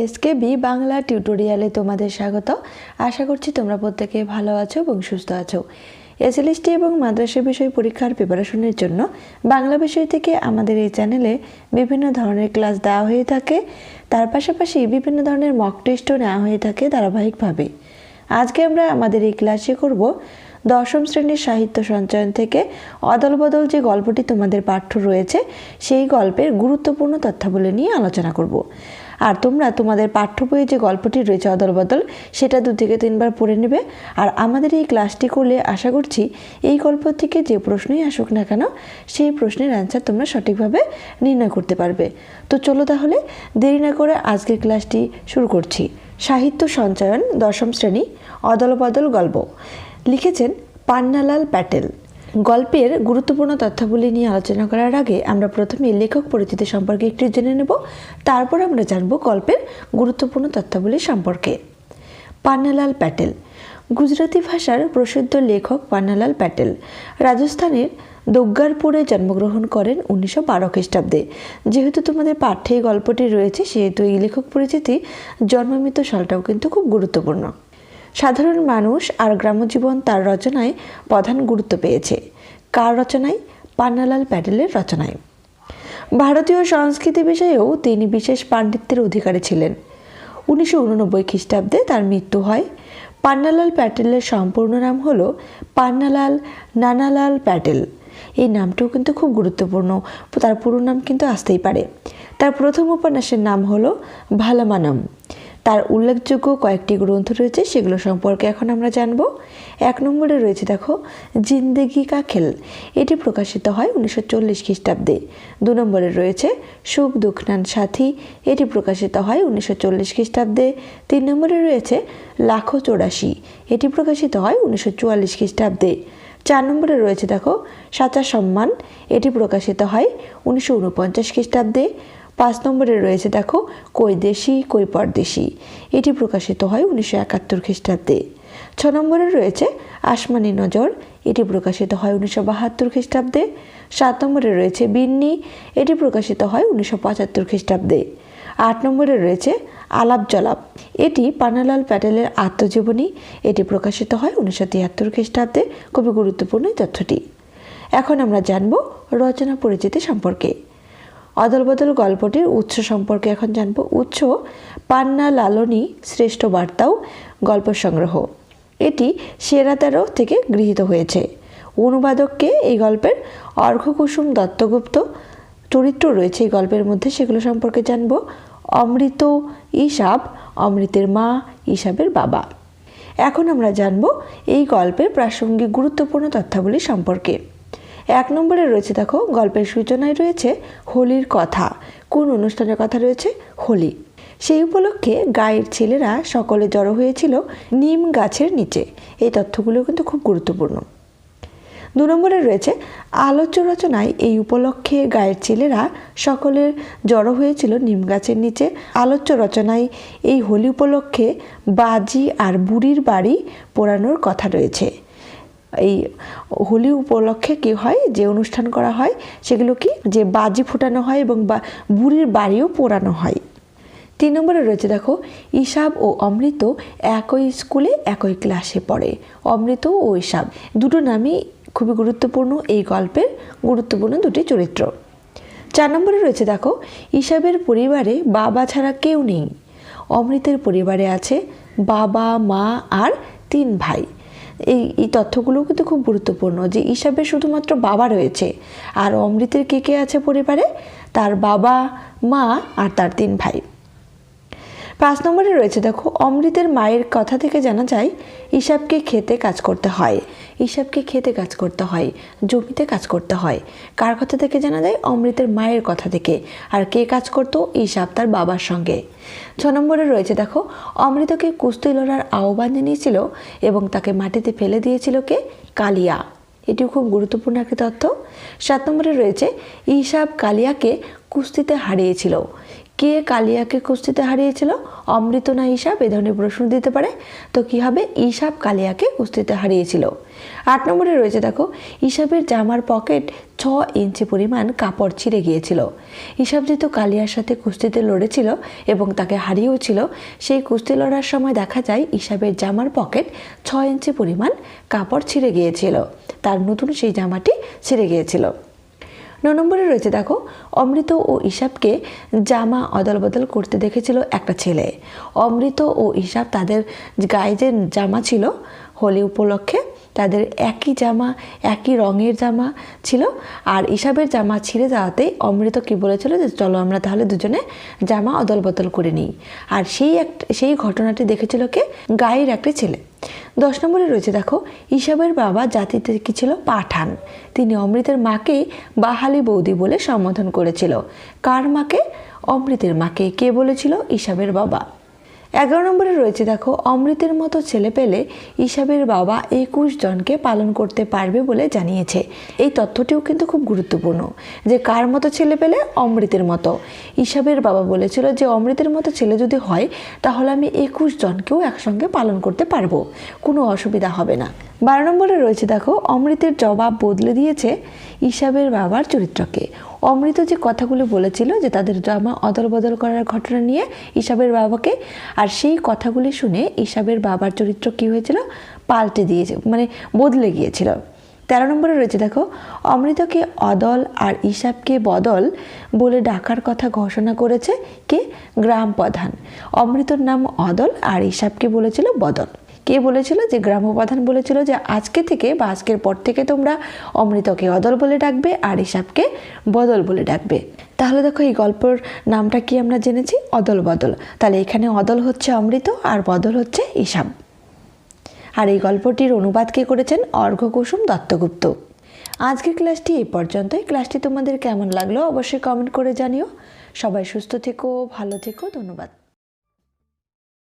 SKB Bangla টিউটোরিয়ালে তোমাদের স্বাগত। আশা করছি তোমরা প্রত্যেকে ভালো আছো এবং সুস্থ আছো। SLST এবং মাদ্রাসা বিষয় পরীক্ষার প্রিপারেশনের জন্য বাংলা বিষয় থেকে আমাদের এই চ্যানেলে বিভিন্ন ধরনের ক্লাস দেওয়া হয়ে থাকে। তার পাশাপাশি বিভিন্ন ধরনের মক টেস্টও নেওয়া হয়ে থাকে ধারাবাহিকভাবে। আজকে আমরা আমাদের এই ক্লাসে করব দশম শ্রেণীর সাহিত্য সঞ্চয়ন থেকে অদল-বদল যে গল্পটি তোমাদের পাঠ্য রয়েছে সেই গল্পের গুরুত্বপূর্ণ তথ্যাবলী নিয়ে আলোচনা করব। আর তোমরা তোমাদের পাঠ্য বইয়ে যে গল্পটি রয়েছে অদল-বদল সেটা 2 থেকে 3 বার পড়ে নেবে। আর আমাদের এই ক্লাসটি করলে আশা করছি এই গল্প থেকে যে প্রশ্নই আসুক না কেন সেই প্রশ্নের অ্যান্সার তোমরা সঠিকভাবে নির্ণয় করতে পারবে। তো চলো তাহলে দেরি না করে আজকের ক্লাসটি শুরু করছি। সাহিত্য সঞ্চয়ন দশম শ্রেণী অদল-বদল গল্প লিখেছেন পান্নালাল প্যাটেল। গল্পের গুরুত্বপূর্ণ তথ্যাবলী নিয়ে আলোচনা করার আগে আমরা প্রথমে লেখক পরিচিতি সম্পর্কে একটু জেনে নেব, তারপর আমরা জানব গল্পের গুরুত্বপূর্ণ তথ্যাবলী সম্পর্কে। পান্নালাল প্যাটেল গুজরাটি ভাষার প্রসিদ্ধ লেখক পান্নালাল প্যাটেল রাজস্থানের দুর্গারপুরে জন্মগ্রহণ করেন 1912 খ্রিস্টাব্দে। যেহেতু তোমাদের পাঠ্যে এই গল্পটি রয়েছে সেহেতু এই লেখক পরিচিতি জন্মমৃত্যু সালটাও কিন্তু খুব গুরুত্বপূর্ণ। সাধারণ মানুষ আর গ্রাম্যজীবন তার রচনায় প্রধান গুরুত্ব পেয়েছে। কার রচনায়? পান্নালাল প্যাটেলের রচনায়। ভারতীয় সংস্কৃতি বিষয়েও তিনি বিশেষ পাণ্ডিত্যের অধিকারী ছিলেন। 1989 খ্রিস্টাব্দে তার মৃত্যু হয়। পান্নালাল প্যাটেলের সম্পূর্ণ নাম হলো পান্নালাল নানালাল প্যাটেল। এই নামটিও কিন্তু খুব গুরুত্বপূর্ণ, তার পুরো নাম কিন্তু আসতেই পারে। তার প্রথম উপন্যাসের নাম হলো ভালামানম। তার উল্লেখযোগ্য কয়েকটি গ্রন্থ রয়েছে, সেগুলো সম্পর্কে এখন আমরা জানব। 1 নম্বরে রয়েছে দেখো জিন্দেগি কা খেল, এটি প্রকাশিত হয় 1940 খ্রিস্টাব্দে। 2 নম্বরে রয়েছে সুখ দুঃখনান সাথী, এটি প্রকাশিত হয় 1940 খ্রিস্টাব্দে। 3 নম্বরে রয়েছে লাখো 84, এটি প্রকাশিত হয় 1944 খ্রিস্টাব্দে। 4 নম্বরে রয়েছে দেখো সাচা সম্মান, এটি প্রকাশিত হয় 1949 খ্রিস্টাব্দে। 5 নম্বরে রয়েছে দেখো কই দেশি কই পরদেশি, এটি প্রকাশিত হয় 1971 খ্রিস্টাব্দে। 6 নম্বরে রয়েছে আসমানি নজর, এটি প্রকাশিত হয় 1972 খ্রিস্টাব্দে। 7 নম্বরে রয়েছে বিন্নি, এটি প্রকাশিত হয় 1975 খ্রিস্টাব্দে। 8 নম্বরে রয়েছে আলাপ জলাপ, এটি পান্নালাল প্যাটেলের আত্মজীবনী, এটি প্রকাশিত হয় 1973 খ্রিস্টাব্দে। খুবই গুরুত্বপূর্ণ এই তথ্যটি। এখন আমরা জানব রচনা পরিচিতি সম্পর্কে। অদল-বদল গল্পটির উৎস সম্পর্কে এখন জানব। উৎস পান্না লালনী শ্রেষ্ঠ বার্তাও গল্প সংগ্রহ, এটি সেরা 13 থেকে গৃহীত হয়েছে। অনুবাদককে এই গল্পের অর্ঘ্যকুসুম দত্তগুপ্ত। চরিত্র রয়েছে এই গল্পের মধ্যে, সেগুলো সম্পর্কে জানব। অমৃত, ঈশাব, অমৃতের মা, ঈশাবের বাবা। এখন আমরা জানব এই গল্পের প্রাসঙ্গিক গুরুত্বপূর্ণ তথ্যাবলী সম্পর্কে। 1 নম্বরে রয়েছে দেখো গল্পের সূচনায় রয়েছে হোলির কথা। কোন অনুষ্ঠানের কথা রয়েছে? হোলি। সেই উপলক্ষে গাঁয়ের ছেলেরা সকলে জড়ো হয়েছিল নিম গাছের নিচে। এই তথ্যগুলো কিন্তু খুব গুরুত্বপূর্ণ। 2 নম্বরে রয়েছে আলোচ্য রচনায় এই উপলক্ষে গাঁয়ের ছেলেরা সকলের জড়ো হয়েছিল নিম গাছের নিচে। আলোচ্য রচনায় এই হোলি উপলক্ষে বাজি আর বুড়ির বাড়ি পোড়ানোর কথা রয়েছে। এই হোলি উপলক্ষে কি হয়, যে অনুষ্ঠান করা হয় সেগুলো কি, যে বাজি ফোটানো হয় এবং বুড়ির বাড়িও পোড়ানো হয়। 3 নম্বরে রয়েছে দেখো ঈশাব ও অমৃত একই স্কুলে একই ক্লাসে পড়ে। অমৃত ও ঈশাব দুটো নামই খুবই গুরুত্বপূর্ণ এই গল্পের গুরুত্বপূর্ণ 2টি চরিত্র। 4 নম্বরে রয়েছে দেখো ঈশাবের পরিবারে বাবা ছাড়া কেউ নেই। অমৃতের পরিবারে আছে বাবা, মা আর 3 ভাই। এই তথ্যগুলো কিন্তু খুব গুরুত্বপূর্ণ, যে ঈশাবের শুধুমাত্র বাবা রয়েছে আর অমৃতের কে কে আছে পরিবারে? তার বাবা, মা আর তার 3 ভাই। 5 নম্বরে রয়েছে দেখো অমৃতের মায়ের কথা থেকে জানা যায় ঈশাবকে খেতে কাজ করতে হয়। ঈশাবকে খেতে কাজ করতে হয়, জমিতে কাজ করতে হয়। কার কথা থেকে জানা যায়? অমৃতের মায়ের কথা থেকে। আর কে কাজ করতো? ঈশাব তার বাবার সঙ্গে। 6 নম্বরে রয়েছে দেখো অমৃতকে কুস্তি লড়ার আহ্বান জানিয়েছিল এবং তাকে মাটিতে ফেলে দিয়েছিল কে? কালিয়া। এটিও খুব গুরুত্বপূর্ণ একটি তথ্য। 7 নম্বরে রয়েছে ঈশাব কালিয়াকে কুস্তিতে হারিয়েছিল। কে কালিয়াকে কুস্তিতে হারিয়েছিল? অমৃত না ঈশাব? এ ধরনের প্রশ্ন দিতে পারে। তো কি হবে? ঈশাব কালিয়াকে কুস্তিতে হারিয়েছিল। 8 নম্বরে রয়েছে দেখো, ঈশাবের জামার পকেট 6 ইঞ্চি পরিমাণ কাপড় ছিঁড়ে গিয়েছিল। ঈশাব যেহেতু কালিয়ার সাথে কুস্তিতে লড়েছিল এবং তাকে হারিয়েও ছিল, সেই কুস্তি লড়ার সময় দেখা যায় ঈশাবের জামার পকেট 6 ইঞ্চি পরিমাণ কাপড় ছিঁড়ে গিয়েছিল। তার নতুন সেই জামাটি ছিঁড়ে গিয়েছিল। 9 নম্বরে রয়েছে দেখো, অমৃত ও ঈশাবকে জামা অদল বদল করতে দেখেছিল একটা ছেলে। অমৃত ও ঈশাব তাদের গায়ে যে জামা ছিল হোলি উপলক্ষে, তাদের একই জামা, একই রঙের জামা ছিল। আর ঈশাবের জামা ছিঁড়ে যাওয়াতেই অমৃত কি বলেছিল যে চলো আমরা তাহলে দুজনে জামা অদল বদল করে নিই। আর সেই ঘটনাটি দেখেছিল কে? গায়ের একটি ছেলে। 10 নম্বরে রয়েছে দেখো, ঈশাবের বাবা জাতিতে কি ছিল? পাঠান। তিনি অমৃতের মাকে বাহালি বৌদি বলে সম্বোধন করেছিল। কার মাকে? অমৃতের মাকে। কে বলেছিল? ঈশাবের বাবা। 11 নম্বরে রয়েছে দেখো, অমৃতের মতো ছেলে পেলে ঈশাবের বাবা 21 জনকে পালন করতে পারবে বলে জানিয়েছে। এই তথ্যটিও কিন্তু খুব গুরুত্বপূর্ণ যে কার মতো ছেলে পেলে? অমৃতের মতো। ঈশাবের বাবা বলেছিল যে অমৃতের মতো ছেলে যদি হয় তাহলে আমি 21 জনকেও একসঙ্গে পালন করতে পারবো, কোনো অসুবিধা হবে না। 12 নম্বরে রয়েছে দেখো, অমৃতের জবাব বদলে দিয়েছে ঈশাবের বাবার চরিত্রকে। অমৃত যে কথাগুলো বলেছিল যে তাদের জামা অদল বদল করার ঘটনা নিয়ে ঈশাবের বাবাকে, আর সেই কথাগুলি শুনে ঈশাবের বাবার চরিত্র কি হয়েছিল? পাল্টে দিয়েছে, মানে বদলে গিয়েছিল। 13 নম্বরে রয়েছে দেখো, অমৃতকে অদল আর ঈশাবকে বদল বলে ডাকার কথা ঘোষণা করেছে কে? গ্রাম প্রধান। অমৃতর নাম অদল আর ঈশাবকে বলেছিল বদল। কে বলেছিল? যে গ্রাম প্রধান বলেছিল যে আজকে থেকে বা আজকের পর থেকে তোমরা অমৃতকে অদল বলে ডাকবে আর ঈশাবকে বদল বলে ডাকবে। তাহলে দেখো এই গল্পের নামটা কি আমরা জেনেছি? অদল বদল। তাহলে এখানে অদল হচ্ছে অমৃত আর বদল হচ্ছে ঈশাব। আর এই গল্পটির অনুবাদ কে করেছেন? অর্ঘ্যকুসুম দত্তগুপ্ত। আজকের ক্লাসটি এই পর্যন্তই। ক্লাসটি তোমাদের কেমন লাগলো অবশ্যই কমেন্ট করে জানিও। সবাই সুস্থ থেকো, ভালো থেকো। ধন্যবাদ।